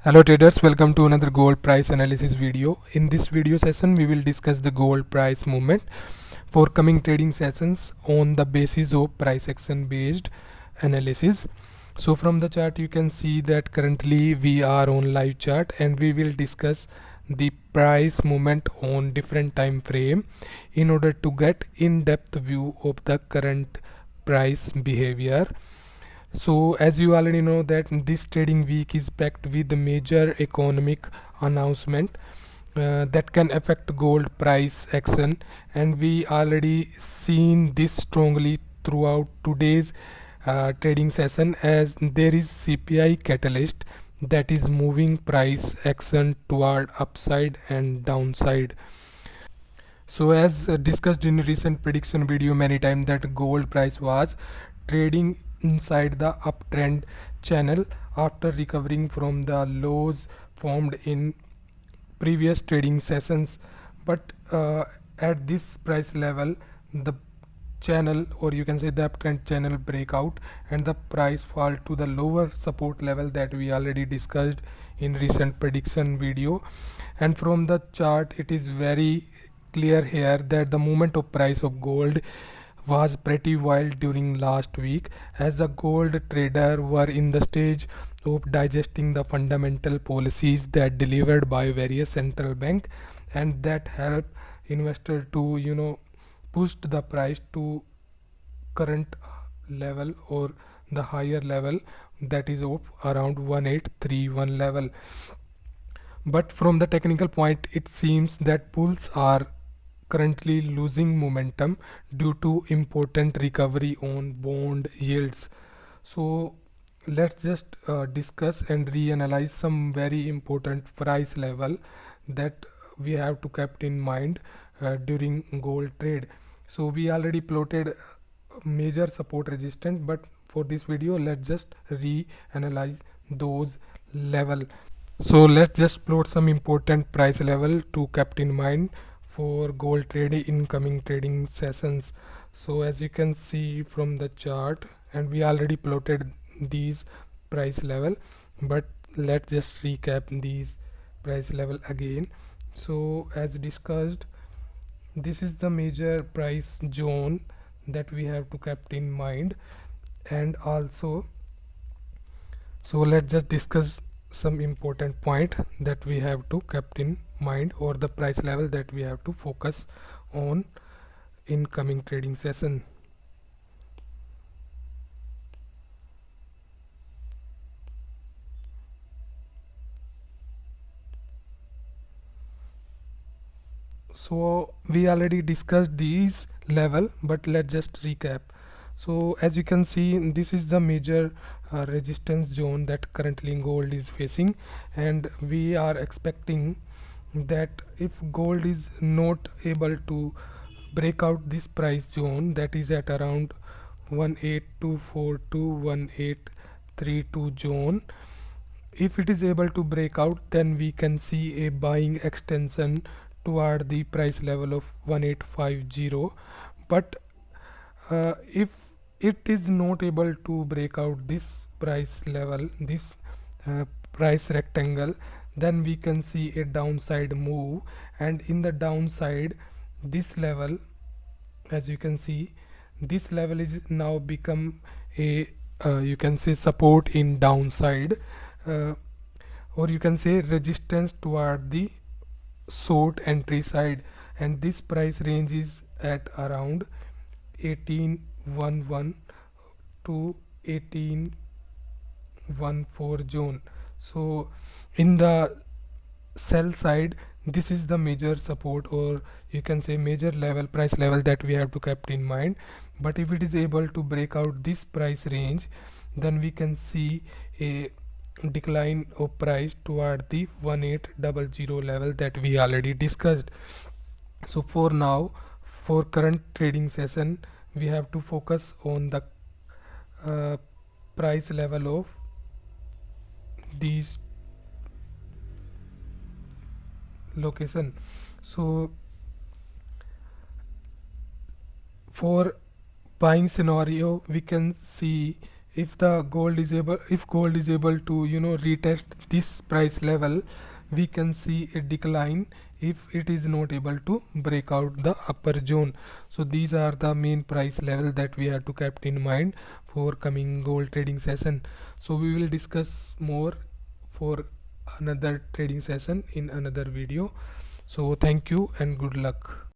Hello traders, welcome to another gold price analysis video. In this video session we will discuss the gold price movement for coming trading sessions on the basis of price action based analysis. So from the chart you can see that currently we are on live chart and we will discuss the price movement on different time frame in order to get in-depth view of the current price behavior. So as you already know that this trading week is packed with major economic announcement that can affect gold price action, and we already seen this strongly throughout today's trading session as there is CPI catalyst that is moving price action toward upside and downside. So as discussed in recent prediction video many times that gold price was trading inside the uptrend channel after recovering from the lows formed in previous trading sessions, but at this price level the channel, or you can say the uptrend channel, breakout and the price fall to the lower support level that we already discussed in recent prediction video. And from the chart it is very clear here that the movement of price of gold was pretty wild during last week as the gold trader were in the stage of digesting the fundamental policies that delivered by various central bank and that help investor to pushed the price to current level or the higher level, that is of around 1831 level. But from the technical point it seems that bulls are currently losing momentum due to important recovery on bond yields. So let's just discuss and reanalyze some very important price level that we have to keep in mind during gold trade. So we already plotted major support resistance, but for this video let's just reanalyze those level. So let's just plot some important price level to keep in mind for gold trade in coming trading sessions. So as you can see from the chart, and we already plotted these price level, but let's just recap these price level again. So as discussed, this is the major price zone that we have to keep in mind. And also, so let's just discuss some important point that we have to keep in mind, or the price level that we have to focus on in coming trading session. So we already discussed these level, but let's just recap. So as you can see, this is the major resistance zone that currently gold is facing, and we are expecting that if gold is not able to break out this price zone that is at around 18242 to 1832 zone, if it is able to break out, then we can see a buying extension toward the price level of 1850. But if it is not able to break out this price level, this price rectangle, then we can see a downside move. And in the downside, this level, as you can see, this level is now become a you can say support in downside, uh, or you can say resistance toward the short entry side, and this price range is at around 1811 to 1814 zone. So in the sell side, this is the major support, or you can say major level, price level that we have to keep in mind. But if it is able to break out this price range, then we can see a decline of price toward the 1800 level that we already discussed. So for now, for current trading session, we have to focus on the uh, price level of these location. So for buying scenario, we can see if gold is able to retest this price level, we can see a decline if it is not able to break out the upper zone. So these are the main price level that we have to keep in mind for coming gold trading session. So we will discuss more for another trading session in another video. So thank you and good luck.